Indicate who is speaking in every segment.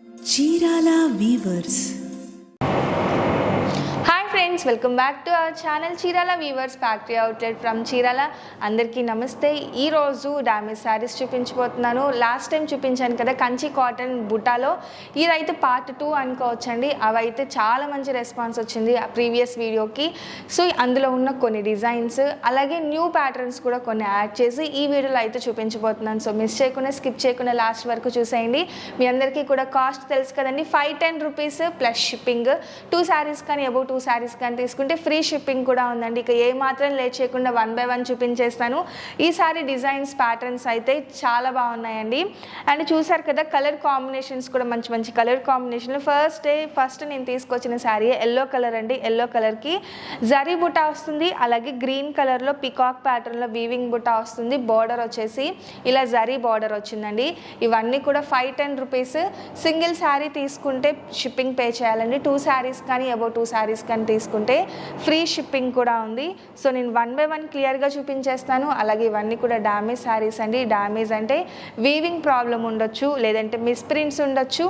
Speaker 1: Chirala weavers.
Speaker 2: Friends, welcome back to our channel Chirala weavers factory outlet from Chirala. అందరికీ నమస్తే. ఈరోజు damage saris చూపించబోతున్నాను. లాస్ట్ టైం చూపించాను కదా కంచి కాటన్ బుటాలో, ఇదైతే పార్ట్ 2 అనుకోవచ్చండి. అవైతే చాలా మంచి రెస్పాన్స్ వచ్చింది ఆ ప్రీవియస్ వీడియోకి. సో అందులో ఉన్న కొన్ని డిజైన్స్ అలాగే న్యూ ప్యాటర్న్స్ కూడా కొన్ని యాడ్ చేసి ఈ వీడియోలో అయితే చూపించబోతున్నాను. సో మిస్ చేయకుండా స్కిప్ చేయకుండా లాస్ట్ వరకు చూసేయండి. మీ అందరికీ కూడా కాస్ట్ తెలుసు కదండి, 510 రూపీస్ ప్లస్ షిప్పింగ్. 2 శారీస్ కానీ అబౌవ్ 2 శారీస్ కానీ తీసుకుంటే ఫ్రీ షిప్పింగ్ కూడా ఉందండి. ఇక ఏ మాత్రం లేట్ చేయకుండా 1 by 1 చూపించేస్తాను. ఈసారి డిజైన్స్ ప్యాటర్న్స్ అయితే చాలా బాగున్నాయండి. అండ్ చూసారు కదా కలర్ కాంబినేషన్స్ కూడా మంచి మంచి కలర్ కాంబినేషన్లు. ఫస్ట్ నేను తీసుకొచ్చిన శారీ ఎల్లో కలర్ అండి. ఎల్లో కలర్కి జరీ బుటా వస్తుంది, అలాగే గ్రీన్ కలర్లో పికాక్ ప్యాటర్న్లో వీవింగ్ బుటా వస్తుంది. బార్డర్ వచ్చేసి ఇలా జరీ బార్డర్ వచ్చిందండి. ఇవన్నీ కూడా 510 రూపీస్. సింగిల్ శారీ తీసుకుంటే షిప్పింగ్ పే చేయాలండి. 2 శారీస్ కానీ అబౌవ్ 2 శారీస్ కానీ తీసుకుంటే ఫ్రీ షిప్పింగ్ కూడా ఉంది. సో నేను 1 by 1 క్లియర్గా చూపించేస్తాను. అలాగే ఇవన్నీ కూడా డ్యామేజ్ శారీస్ అండి. డ్యామేజ్ అంటే వీవింగ్ ప్రాబ్లం ఉండొచ్చు, లేదంటే మిస్ప్రింట్స్ ఉండొచ్చు,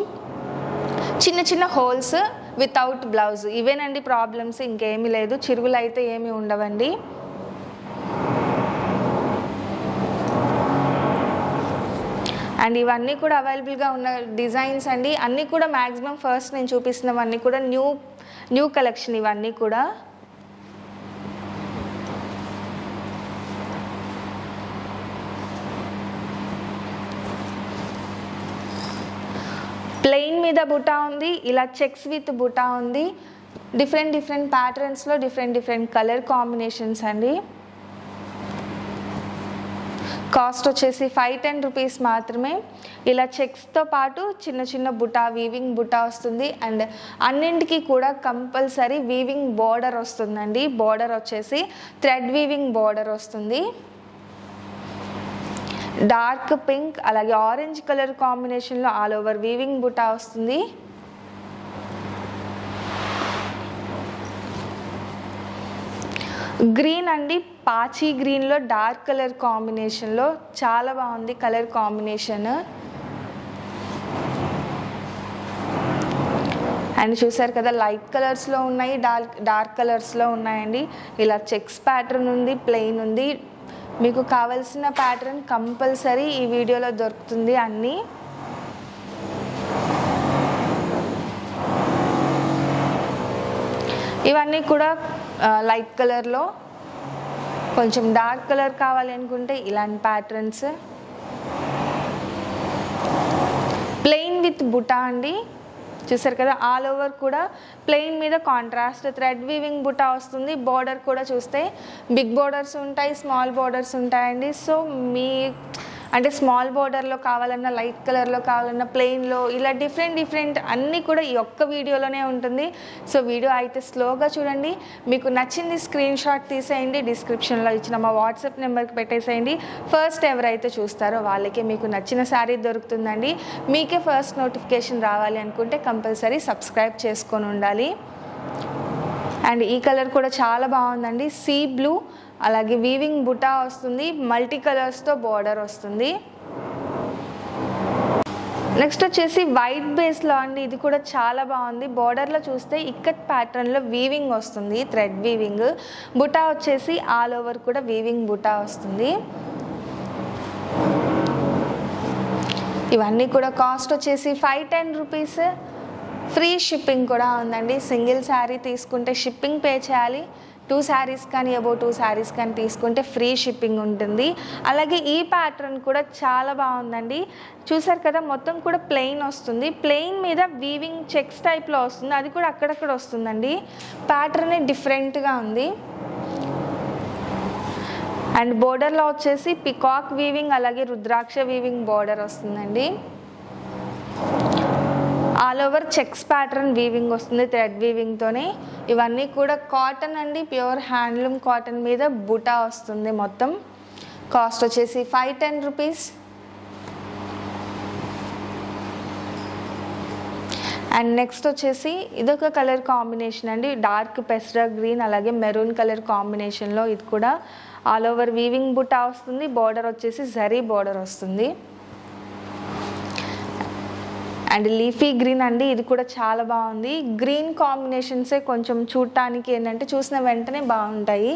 Speaker 2: చిన్న చిన్న హోల్స్ వితౌట్ బ్లౌజ్, ఇవేనండి ప్రాబ్లమ్స్, ఇంకేమీ లేదు. చిరుగులు అయితే ఏమీ ఉండవండి. అండ్ ఇవన్నీ కూడా అవైలబుల్గా ఉన్న డిజైన్స్ అండి. అన్నీ కూడా మ్యాక్సిమం ఫస్ట్ నేను చూపిస్తున్నవన్నీ కూడా న్యూ కలెక్షన్. ఇవన్నీ కూడా ప్లెయిన్ మీద బుటా ఉంది, ఇలా చెక్స్ విత్ బుటా ఉంది. డిఫరెంట్ ప్యాటర్న్స్లో డిఫరెంట్ కలర్ కాంబినేషన్స్ అండి. కాస్ట్ వచ్చేసి 510 రూపీస్ మాత్రమే. ఇలా చెక్స్తో పాటు చిన్న చిన్న బుటా వీవింగ్ బుటా వస్తుంది. అండ్ అన్నింటికి కూడా కంపల్సరీ వీవింగ్ బార్డర్ వస్తుందండి. బార్డర్ వచ్చేసి థ్రెడ్ వీవింగ్ బార్డర్ వస్తుంది. డార్క్ పింక్ అలాగే ఆరెంజ్ కలర్ కాంబినేషన్లో ఆల్ ఓవర్ వీవింగ్ బుటా వస్తుంది. గ్రీన్ అండి, పాచి గ్రీన్లో డార్క్ కలర్ కాంబినేషన్లో చాలా బాగుంది కలర్ కాంబినేషన్. అండ్ చూసారు కదా లైట్ కలర్స్లో ఉన్నాయి, డార్క్ కలర్స్లో ఉన్నాయండి. ఇలా చెక్స్ ప్యాటర్న్ ఉంది, ప్లెయిన్ ఉంది. మీకు కావాల్సిన ప్యాటర్న్ కంపల్సరీ ఈ వీడియోలో దొరుకుతుంది అన్నీ. ఇవన్నీ కూడా లైట్ కలర్లో, కొంచెం డార్క్ కలర్ కావాలి అనుకుంటే ఇలాంటి ప్యాటర్న్స్. ప్లెయిన్ విత్ బుటా అండి. చూసారు కదా ఆల్ ఓవర్ కూడా ప్లెయిన్ మీద కాంట్రాస్ట్ థ్రెడ్ వీవింగ్ బుటా వస్తుంది. బార్డర్ కూడా చూస్తే బిగ్ బార్డర్స్ ఉంటాయి, స్మాల్ బార్డర్స్ ఉంటాయండి. సో అంటే స్మాల్ బార్డర్లో కావాలన్నా, లైట్ కలర్లో కావాలన్నా, ప్లెయిన్లో, ఇలా డిఫరెంట్ అన్నీ కూడా ఈ ఒక్క వీడియోలోనే ఉంటుంది. సో వీడియో అయితే స్లోగా చూడండి. మీకు నచ్చింది స్క్రీన్ షాట్ తీసేయండి, డిస్క్రిప్షన్లో ఇచ్చిన మా వాట్సాప్ నెంబర్కి పెట్టేసేయండి. ఫస్ట్ ఎవరైతే చూస్తారో వాళ్ళకే మీకు నచ్చిన శారీ దొరుకుతుందండి. మీకే ఫస్ట్ నోటిఫికేషన్ రావాలి అనుకుంటే కంపల్సరీ సబ్స్క్రైబ్ చేసుకొని ఉండాలి. అండ్ ఈ కలర్ కూడా చాలా బాగుందండి, సీ బ్లూ, అలాగే వీవింగ్ బుటా వస్తుంది, మల్టీ కలర్స్తో బార్డర్ వస్తుంది. నెక్స్ట్ వచ్చేసి వైట్ బేస్లో అండి. ఇది కూడా చాలా బాగుంది. బార్డర్లో చూస్తే ఇక్కత్ ప్యాటర్న్లో వీవింగ్ వస్తుంది, థ్రెడ్ వీవింగ్. బుటా వచ్చేసి ఆల్ ఓవర్ కూడా వీవింగ్ బుటా వస్తుంది. ఇవన్నీ కూడా కాస్ట్ వచ్చేసి 510 రూపీస్. ఫ్రీ షిప్పింగ్ కూడా ఉందండి. సింగిల్ శారీ తీసుకుంటే షిప్పింగ్ పే చేయాలి. 2 శారీస్ కానీ అబౌవ్ 2 శారీస్ కానీ తీసుకుంటే ఫ్రీ షిప్పింగ్ ఉంటుంది. అలాగే ఈ ప్యాటర్న్ కూడా చాలా బాగుందండి. చూసారు కదా మొత్తం కూడా ప్లెయిన్ వస్తుంది. ప్లెయిన్ మీద వీవింగ్ చెక్స్ టైప్లో వస్తుంది. అది కూడా అక్కడక్కడ వస్తుందండి. ప్యాటర్నే డిఫరెంట్గా ఉంది. అండ్ బోర్డర్లో వచ్చేసి పికాక్ వీవింగ్ అలాగే రుద్రాక్ష వీవింగ్ బోర్డర్ వస్తుందండి. All over checks pattern weaving వస్తుంది థ్రెడ్ వీవింగ్తోనే. ఇవన్నీ కూడా కాటన్ అండి, ప్యూర్ హ్యాండ్లూమ్ కాటన్ మీద బుటా వస్తుంది మొత్తం. కాస్ట్ వచ్చేసి 510 రూపీస్. అండ్ నెక్స్ట్ వచ్చేసి ఇదొక కలర్ కాంబినేషన్ అండి, డార్క్ పెస్రా గ్రీన్ అలాగే మెరూన్ కలర్ కాంబినేషన్లో. ఇది కూడా ఆల్ ఓవర్ వీవింగ్ బుటా వస్తుంది. బార్డర్ వచ్చేసి జరీ బార్డర్ వస్తుంది. అండ్ లీఫీ గ్రీన్ అండి, ఇది కూడా చాలా బాగుంది. గ్రీన్ కాంబినేషన్సే కొంచెం చూడటానికి ఏంటంటే చూసిన వెంటనే బాగుంటాయి.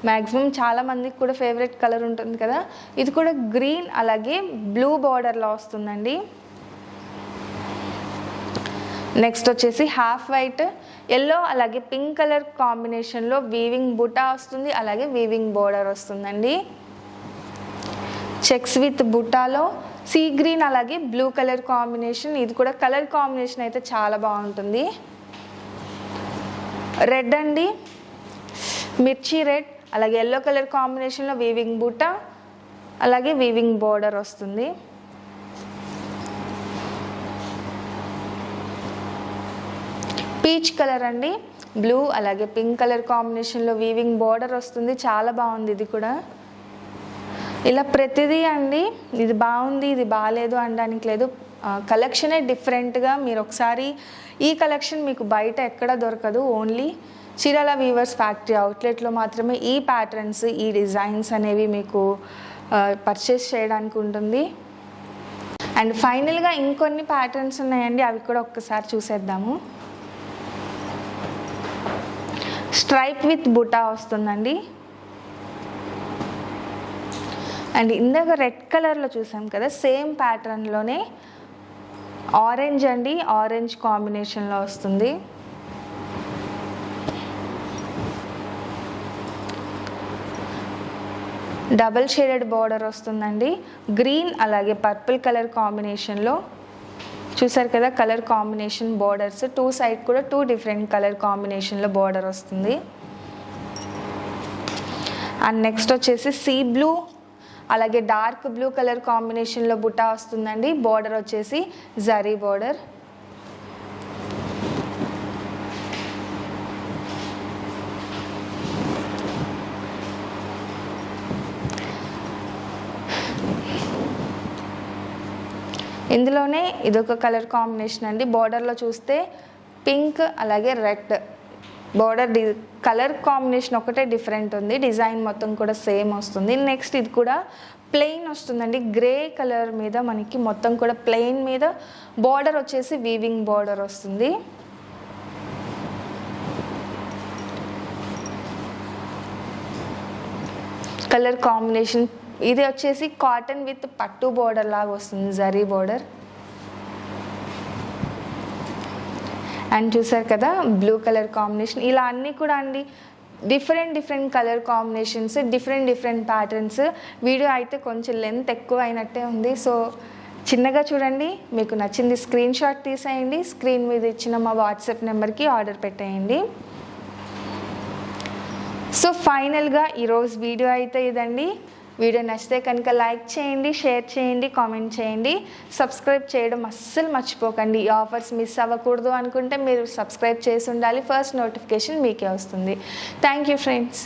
Speaker 2: మ్యాక్సిమం చాలామందికి కూడా ఫేవరెట్ కలర్ ఉంటుంది కదా. ఇది కూడా గ్రీన్ అలాగే బ్లూ బార్డర్లో వస్తుందండి. నెక్స్ట్ వచ్చేసి హాఫ్ వైట్, ఎల్లో అలాగే పింక్ కలర్ కాంబినేషన్లో వీవింగ్ బుటా వస్తుంది, అలాగే వీవింగ్ బోర్డర్ వస్తుందండి. చెక్స్ విత్ బుటాలో సీ గ్రీన్ అలాగే బ్లూ కలర్ కాంబినేషన్, ఇది కూడా కలర్ కాంబినేషన్ అయితే చాలా బాగుంటుంది. రెడ్ అండి, మిర్చి రెడ్ అలాగే ఎల్లో కలర్ కాంబినేషన్లో వీవింగ్ బుటా అలాగే వీవింగ్ బోర్డర్ వస్తుంది. పీచ్ కలర్ అండి, బ్లూ అలాగే పింక్ కలర్ కాంబినేషన్లో వీవింగ్ బోర్డర్ వస్తుంది, చాలా బాగుంది. ఇది కూడా ఇలా ప్రతిదీ అండి, ఇది బాగుంది ఇది బాగాలేదు అనడానికి లేదు, కలెక్షనే డిఫరెంట్గా. మీరు ఒకసారి ఈ కలెక్షన్ మీకు బయట ఎక్కడ దొరకదు, ఓన్లీ చీరాల వీవర్స్ ఫ్యాక్టరీ అవుట్లెట్లో మాత్రమే ఈ ప్యాటర్న్స్ ఈ డిజైన్స్ అనేవి మీకు పర్చేస్ చేయడానికి ఉంటుంది. అండ్ ఫైనల్గా ఇంకొన్ని ప్యాటర్న్స్ ఉన్నాయండి, అవి కూడా ఒక్కసారి చూసేద్దాము. స్ట్రైప్ విత్ బుటా వస్తుందండి. అండ్ ఇందాక రెడ్ కలర్లో చూసాం కదా, సేమ్ ప్యాటర్న్లోనే ఆరెంజ్ అండి, ఆరెంజ్ కాంబినేషన్లో వస్తుంది. డబల్ షేడెడ్ బార్డర్ వస్తుందండి. గ్రీన్ అలాగే పర్పుల్ కలర్ కాంబినేషన్లో చూసారు కదా, colour combination borders two side కూడా టూ డిఫరెంట్ కలర్ కాంబినేషన్లో బార్డర్ వస్తుంది. అండ్ నెక్స్ట్ వచ్చేసి సీ బ్లూ అలాగే డార్క్ బ్లూ కలర్ కాంబినేషన్లో బుటా వస్తుందండి. బార్డర్ వచ్చేసి జరీ బార్డర్. ఇందులోనే ఇదొక కలర్ కాంబినేషన్ అండి. బార్డర్లో చూస్తే పింక్ అలాగే రెడ్ బార్డర్ కలర్ కాంబినేషన్ ఒకటే డిఫరెంట్ ఉంది, డిజైన్ మొత్తం కూడా సేమ్ వస్తుంది. నెక్స్ట్ ఇది కూడా ప్లెయిన్ వస్తుందండి, గ్రే కలర్ మీద మనకి మొత్తం కూడా ప్లెయిన్ మీద బార్డర్ వచ్చేసి వీవింగ్ బార్డర్ వస్తుంది. కలర్ కాంబినేషన్ ఇది వచ్చేసి కాటన్ విత్ పట్టు బార్డర్ లాగా వస్తుంది, జరీ బార్డర్. అండ్ చూసారు కదా బ్లూ కలర్ కాంబినేషన్. ఇలా అన్నీ కూడా అండి different colour combinations, different patterns. Video అయితే కొంచెం లెంత్ ఎక్కువ అయినట్టే ఉంది, సో చిన్నగా చూడండి. మీకు నచ్చింది స్క్రీన్ షాట్ తీసేయండి, స్క్రీన్ మీద ఇచ్చిన మా వాట్సాప్ నెంబర్కి ఆర్డర్ పెట్టేయండి. సో ఫైనల్గా ఈరోజు వీడియో అయితే ఇదండి. వీడియో నచ్చితే కనుక లైక్ చేయండి, షేర్ చేయండి, కామెంట్ చేయండి, సబ్స్క్రైబ్ చేయడం అస్సలు మర్చిపోకండి. ఈ ఆఫర్స్ మిస్ అవ్వకూడదు అనుకుంటే మీరు సబ్స్క్రైబ్ చేసి ఉండాలి, ఫస్ట్ నోటిఫికేషన్ మీకే వస్తుంది. Thank you friends.